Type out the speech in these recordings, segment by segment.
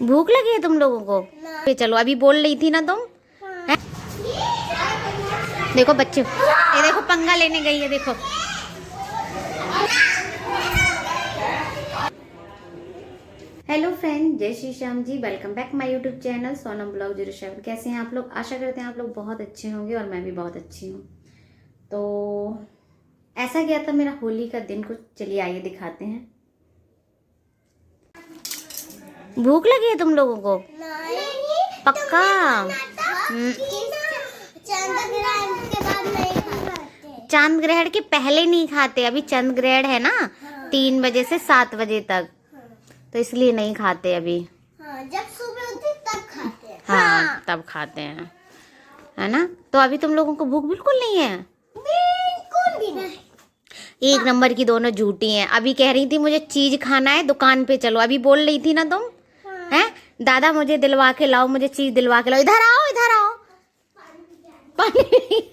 भूख लगी है तुम लोगों को? चलो अभी बोल रही थी ना तुम। है? देखो बच्चे, ये देखो पंगा लेने गई है, देखो। हेलो फ्रेंड, जय Shri Shyam ji. Welcome back my YouTube channel Sonam blog 07। कैसे हैं आप लोग? आशा करते हैं आप लोग बहुत अच्छे होंगे और मैं भी बहुत अच्छी हूँ। तो ऐसा गया था मेरा होली का दिन कुछ। चलिए आइए दिखाते हैं। भूख लगी है तुम लोगों को? पक्का? चांद ग्रहण के पहले नहीं खाते। अभी चंद्र ग्रहण है ना, 3 बजे से 7 बजे तक, तो इसलिए नहीं खाते अभी। जब सुबह होती तब खाते हैं। हाँ तब खाते हैं, है ना। तो अभी तुम लोगों को भूख बिल्कुल नहीं है? बिल्कुल भी नहीं। एक नंबर की दोनों झूठी हैं। अभी कह रही थी मुझे चीज खाना है, दुकान पे चलो। अभी बोल रही थी ना तुम। हैं? दादा मुझे दिलवा के लाओ, मुझे चीज दिलवा के लाओ। इधर आओ, इधर आओ। पानी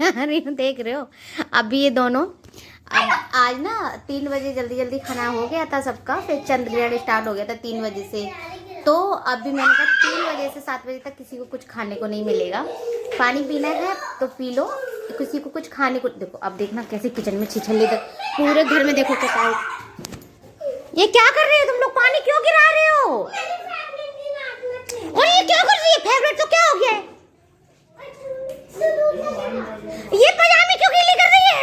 आ रही हूँ, देख रहे हो। अभी ये दोनों आज ना 3 बजे जल्दी जल्दी खाना हो गया था सबका, फिर चंद्र ग्रहण स्टार्ट हो गया था 3 बजे से। तो अभी मैंने कहा 3 बजे से 7 बजे तक किसी को कुछ खाने को नहीं मिलेगा। पानी पीना है तो पी लो, किसी को कुछ खाने को। देखो अब देखना कैसे किचन में छिछली तक पूरे घर में देखो क्या। ये क्या कर रहे हो तुम लोग? पानी क्यों गिरा रहे हो? और ये क्या कर रही है? फेवरेट तो क्या हो गया है? ये पजामे क्यों गीली कर रही है?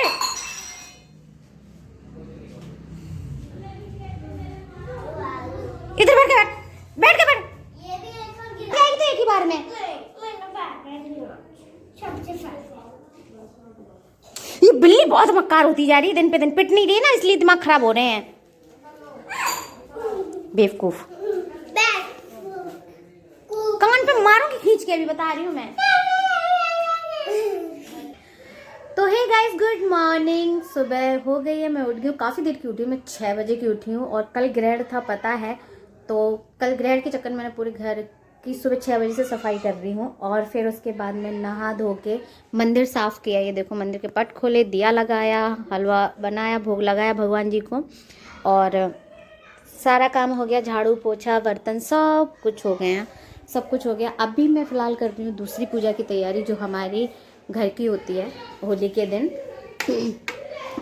इधर बैठ के बैठ के बैठ। जाएगी तो एक ही बार में। ये बिल्ली बहुत मक्कार होती जा रही है, दिन पे दिन पिट नहीं रही है ना, इसलिए दिमाग खराब हो रहे हैं। बेवकूफ। कान पे मारूंगी खींच के, अभी बता रही हूँ मैं। तो हे गाइस, गुड मॉर्निंग। सुबह हो गई है, मैं उठ गई हूँ। काफ़ी देर की उठी हूँ मैं, 6 बजे की उठी हूँ। और कल ग्रहण था पता है, तो कल ग्रहण के चक्कर में मैंने पूरे घर की सुबह 6 बजे से सफाई कर रही हूँ। और फिर उसके बाद मैं नहा धो के मंदिर साफ़ किया। ये देखो मंदिर के पट खोले, दिया लगाया, हलवा बनाया, भोग लगाया भगवान जी को, और सारा काम हो गया। झाड़ू पोछा बर्तन सब कुछ हो गए हैं, सब कुछ हो गया। अभी मैं फ़िलहाल कर रही हूँ दूसरी पूजा की तैयारी, जो हमारी घर की होती है होली के दिन।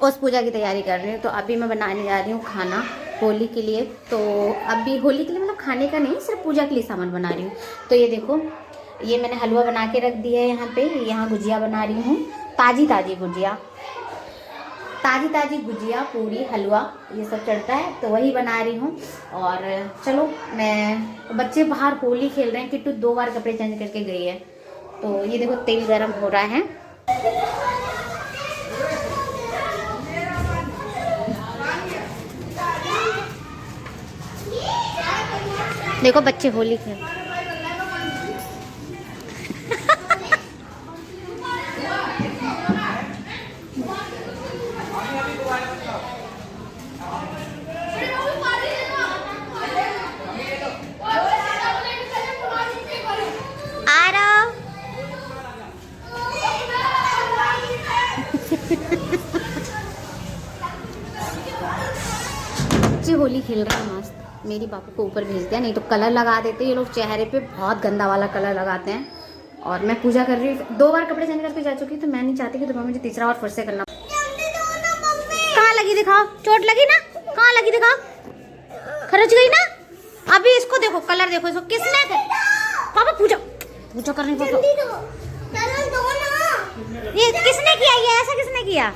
उस पूजा की तैयारी कर रही हूँ। तो अभी मैं बनाने जा रही हूँ खाना होली के लिए। तो अभी होली के लिए मतलब खाने का नहीं, सिर्फ पूजा के लिए सामान बना रही हूँ। तो ये देखो, ये मैंने हलवा बना के रख दिया है यहाँ पे। यहाँ गुजिया बना रही हूँ, ताज़ी ताज़ी गुजिया, ताज़ी ताज़ी गुजिया, पूरी, हलवा, ये सब चढ़ता है, तो वही बना रही हूँ। और चलो, मैं बच्चे बाहर होली खेल रहे हैं। किट्टू 2 बार कपड़े चेंज करके गई है। तो ये देखो तेल गरम हो रहा है। देखो बच्चे होली खेल। बच्चे होली खेल रहे हैं मस्त। मेरी पापा को ऊपर भेज दिया, नहीं तो कलर लगा देते ये लोग चेहरे पे, बहुत गंदा वाला कलर लगाते हैं। और मैं पूजा कर रही हूँ, 2 बार कपड़े चेंज करके जा चुकी, तो मैं नहीं चाहती कि दोबारा मुझे तीसरा और फिर से करना। कहाँ लगी दिखाओ? चोट लगी ना? कहाँ लगी दिखाओ? खर्च गई ना? अभी इसको देखो, कलर देखो इसको। किसने? पापा पूजा पूजा करने को। ये किसने किया? ये ऐसा किसने किया?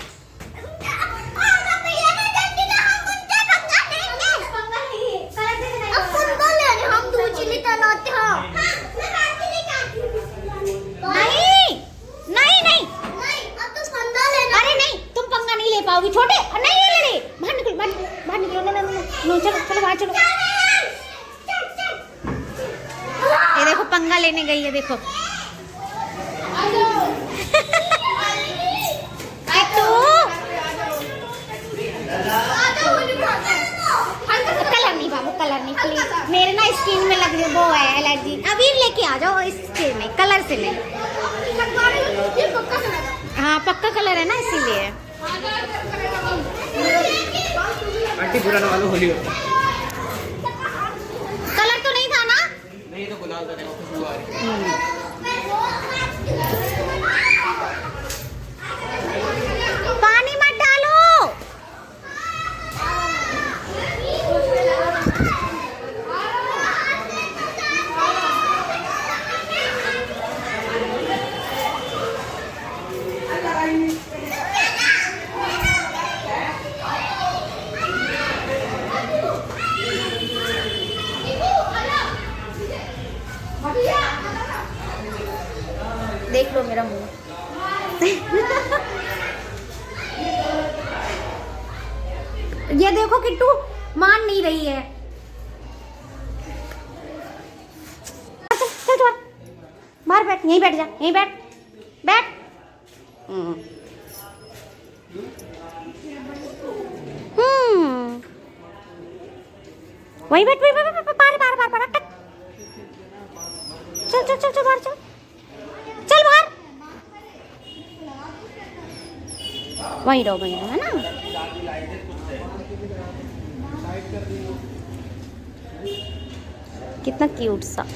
पाओगी छोटे? नहीं ये लड़े, बाहर निकलो, बाहर निकलो। नो, चलो चलो बाहर चलो। ये देखो पंगा लेने गई है, देखो। कलर नहीं बाबू, कलर नहीं प्लीज। मेरे ना स्किन में लग रही है, वो है एलर्जी। अभी लेके आ जाओ इस चीज में, कलर से नहीं। हाँ पक्का कलर है ना, इसीलिए। आंटी बुरा ना मानो, होली कलर तो नहीं था ना? नहीं डाल देने को खुशबू आ रही है। पानी मत डालो। देख लो मेरा मुंह। ये देखो किट्टू मान नहीं रही है। चल चल चल बाहर बैठ, यहीं बैठ जा, यहीं बैठ बैठ। वही बैठ, वही बैठ, बाहर बाहर बाहर बाहर। चल चल चल चल बाहर चल, चल बाहर। वहीं रहो है ना। कितना क्यूट सा,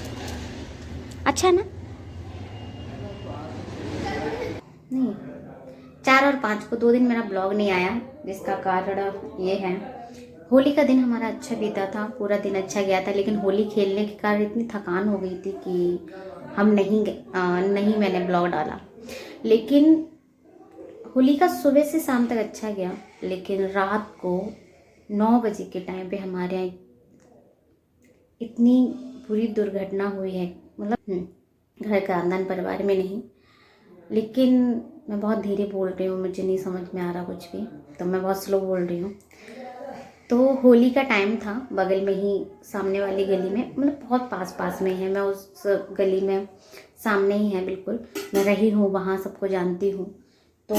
अच्छा है ना। नहीं 4 और 5 को 2 दिन मेरा ब्लॉग नहीं आया, जिसका कारण ये है होली का दिन हमारा अच्छा बीता था, पूरा दिन अच्छा गया था, लेकिन होली खेलने के कारण इतनी थकान हो गई थी कि हम नहीं मैंने ब्लॉग डाला। लेकिन होली का सुबह से शाम तक अच्छा गया, लेकिन रात को 9 बजे के टाइम पे हमारे यहाँ इतनी बुरी दुर्घटना हुई है, मतलब घर के आंगन परिवार में नहीं, लेकिन मैं बहुत धीरे बोल रही हूँ, मुझे नहीं समझ में आ रहा कुछ भी, तो मैं बहुत स्लो बोल रही हूँ। तो होली का टाइम था, बगल में ही सामने वाली गली में, मतलब बहुत पास में है, मैं उस गली में सामने ही है बिल्कुल, मैं रही हूँ वहाँ, सबको जानती हूँ। तो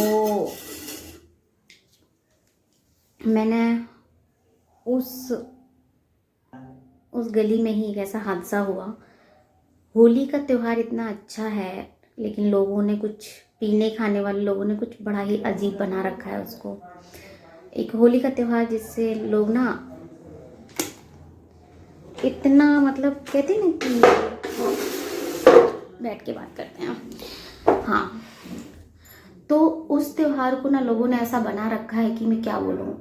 मैंने उस गली में ही एक ऐसा हादसा हुआ। होली का त्यौहार इतना अच्छा है, लेकिन लोगों ने कुछ, पीने खाने वाले लोगों ने कुछ बड़ा ही अजीब बना रखा है उसको। एक होली का त्यौहार जिससे लोग ना इतना, मतलब कहते हैं ना कि बैठ के बात करते हैं, हाँ, तो उस त्यौहार को ना लोगों ने ऐसा बना रखा है कि मैं क्या बोलूँ।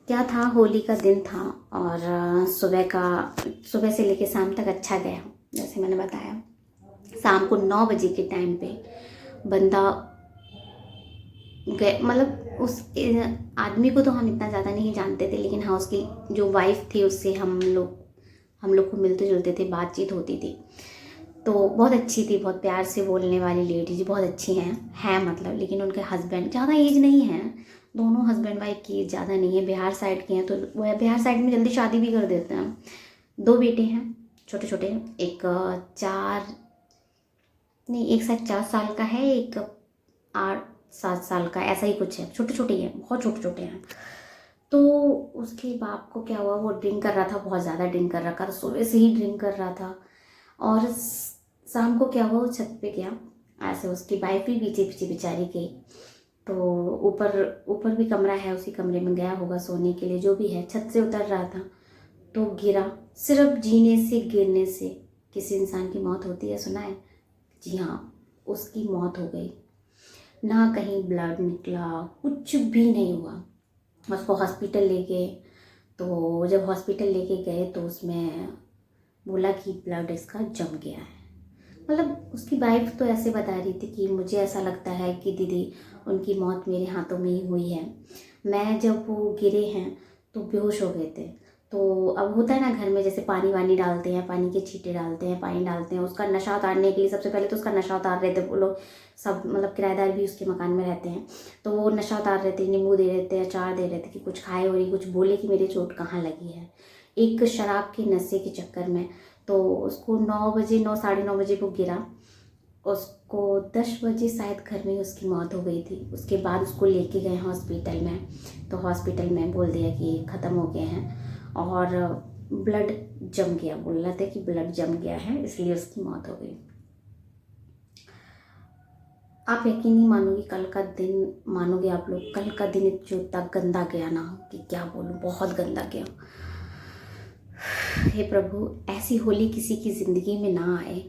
क्या था, होली का दिन था और सुबह से लेके शाम तक अच्छा गया, जैसे मैंने बताया। शाम को 9 बजे के टाइम पे बंदा गए, मतलब उस आदमी को तो हम इतना ज़्यादा नहीं जानते थे, लेकिन हाँ उसकी जो वाइफ थी उससे हम लोग को मिलते जुलते थे, बातचीत होती थी, तो बहुत अच्छी थी, बहुत प्यार से बोलने वाली लेडी जी, बहुत अच्छी हैं मतलब। लेकिन उनके हस्बैंड, ज़्यादा एज नहीं है, दोनों हस्बैंड वाइफ की एज ज़्यादा नहीं है, बिहार साइड के हैं, तो वह बिहार साइड में जल्दी शादी भी कर देते हैं। 2 बेटे हैं छोटे छोटे, एक 7 साल का है, एक 8-7 साल का, ऐसा ही कुछ है, छोटे छोटे हैं, बहुत छोटे छोटे हैं। तो उसके बाप को क्या हुआ, वो ड्रिंक कर रहा था, बहुत ज़्यादा ड्रिंक कर रहा था, सुबह से ही ड्रिंक कर रहा था। और शाम को क्या हुआ, वो छत पे गया, ऐसे उसकी वाइफ भी पीछे पीछे बेचारी गई, तो ऊपर भी कमरा है, उसी कमरे में गया होगा सोने के लिए, जो भी है, छत से उतर रहा था तो गिरा। सिर्फ जीने से गिरने से किसी इंसान की मौत होती है, सुना है? जी हाँ, उसकी मौत हो गई, ना कहीं ब्लड निकला, कुछ भी नहीं हुआ। उसको हॉस्पिटल ले गए, तो जब हॉस्पिटल लेके गए तो उसमें बोला कि ब्लड इसका जम गया है। मतलब उसकी वाइफ तो ऐसे बता रही थी कि मुझे ऐसा लगता है कि दीदी उनकी मौत मेरे हाथों में ही हुई है, मैं जब वो गिरे हैं तो बेहोश हो गए थे। तो अब होता है ना घर में, जैसे पानी वानी डालते हैं, पानी के छींटे डालते हैं, पानी डालते हैं, उसका नशा उतारने के लिए, सबसे पहले तो उसका नशा उतार रहे थे वो लोग सब, मतलब किराएदार भी उसके मकान में रहते हैं, तो वो नशा उतार रहे थे, नींबू दे रहे थे, अचार दे रहे थे कि कुछ खाए, और ये कुछ बोले कि मेरे चोट कहाँ लगी है, एक शराब के नशे के चक्कर में। तो उसको 9 बजे, 9 साढ़े 9 बजे वो गिरा, उसको 10 बजे शायद घर में उसकी मौत हो गई थी। उसके बाद उसको लेके गए हॉस्पिटल में, तो हॉस्पिटल में बोल दिया कि ख़त्म हो गए हैं और ब्लड जम गया, बोल रहे थे कि ब्लड जम गया है, इसलिए उसकी मौत हो गई। आप यकीन नहीं मानोगे, कल का दिन, मानोगे आप लोग, कल का दिन जो इतना गंदा गया ना कि क्या बोलूँ, बहुत गंदा गया। हे प्रभु, ऐसी होली किसी की ज़िंदगी में ना आए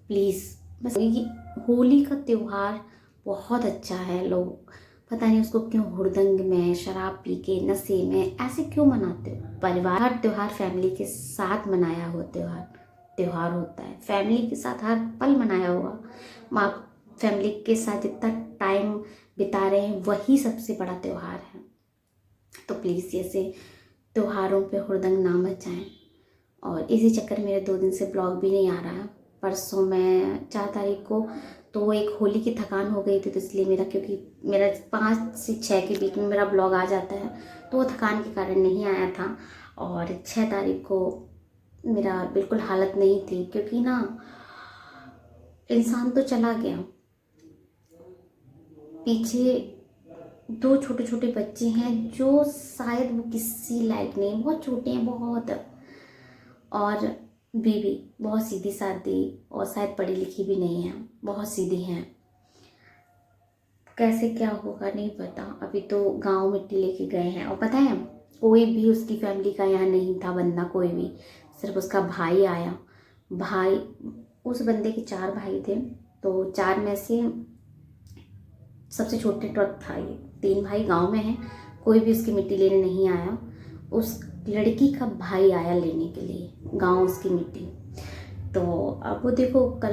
प्लीज़। बस ये होली का त्यौहार बहुत अच्छा है। लोग पता नहीं उसको क्यों हुड़दंग में, शराब पी के, नशे में ऐसे क्यों मनाते हो। परिवार, हर त्यौहार फैमिली के साथ मनाया हुआ त्यौहार होता है। फैमिली के साथ हर पल मनाया हुआ, माँ फैमिली के साथ जितना टाइम बिता रहे हैं वही सबसे बड़ा त्यौहार है। तो प्लीज़ ऐसे त्योहारों पे हुड़दंग ना मचाएं। और इसी चक्कर में मेरे 2 दिन से ब्लॉग भी नहीं आ रहा है। परसों मैं 4 तारीख को तो एक होली की थकान हो गई थी, तो इसलिए मेरा, क्योंकि मेरा 5 से 6 के बीच में मेरा ब्लॉग आ जाता है, तो वो थकान के कारण नहीं आया था। और 6 तारीख को मेरा बिल्कुल हालत नहीं थी, क्योंकि ना इंसान तो चला गया, पीछे 2 छोटे छोटे बच्चे हैं जो शायद वो किसी लायक नहीं, बहुत छोटे हैं बहुत, और बीवी बहुत सीधी सादी और शायद पढ़ी लिखी भी नहीं है, बहुत सीधी हैं। कैसे क्या होगा नहीं पता। अभी तो गांव मिट्टी लेके गए हैं, और पता है कोई भी उसकी फैमिली का यहाँ नहीं था बंदा, कोई भी, सिर्फ उसका भाई आया। भाई, उस बंदे के 4 भाई थे, तो 4 में से सबसे छोटे ट्रक था ये। 3 भाई गांव में हैं, कोई भी उसकी मिट्टी लेने नहीं आया। उस लड़की का भाई आया लेने के लिए गांव उसकी मिट्टी। तो अब वो देखो, कल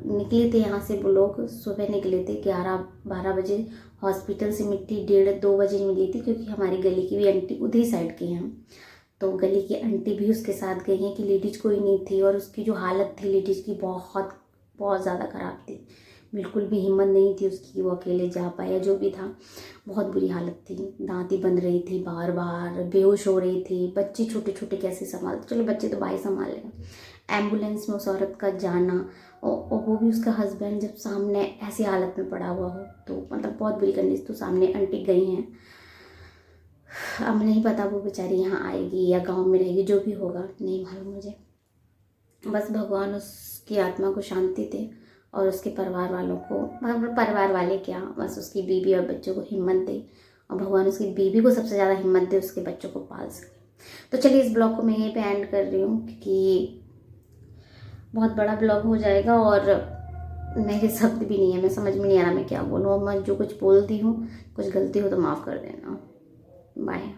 निकले थे यहाँ से वो लोग, सुबह निकले थे 11-12 बजे। हॉस्पिटल से मिट्टी 1:30-2 बजे मिली थी, क्योंकि हमारी गली की भी आंटी उधरी साइड की हैं, तो गली की आंटी भी उसके साथ गई हैं कि लेडीज कोई नहीं थी। और उसकी जो हालत थी लेडीज की बहुत बहुत ज़्यादा ख़राब थी, बिल्कुल भी हिम्मत नहीं थी उसकी, वो अकेले जा पाया। जो भी था बहुत बुरी हालत थी, दांती बंध रही थी बार बार, बेहोश हो रही थी। बच्चे छोटे छोटे कैसे संभालते, चलो बच्चे तो भाई संभाल लेगा। एम्बुलेंस में उस औरत का जाना, और वो भी उसका हस्बैंड जब सामने ऐसी हालत में पड़ा हुआ हो, तो मतलब बहुत बुरी कंडीशन। तो सामने आंटी गई हैं, अब नहीं पता वो बेचारी यहाँ आएगी या गांव में रहेगी, जो भी होगा नहीं मालूम मुझे। बस भगवान उसकी आत्मा को शांति दे, और उसके परिवार वालों को, मतलब परिवार वाले क्या, बस उसकी बीवी और बच्चों को हिम्मत दे, और भगवान उसकी बीवी को सबसे ज़्यादा हिम्मत दे, उसके बच्चों को पाल सके। तो चलिए इस ब्लॉग को मैं यहीं पे एंड कर रही हूँ, क्योंकि बहुत बड़ा ब्लॉग हो जाएगा और मेरे शब्द भी नहीं है, मैं समझ में नहीं आ रहा मैं क्या बोलूँ। और मैं जो कुछ बोलती हूँ, कुछ गलती हो तो माफ़ कर देना। बाय।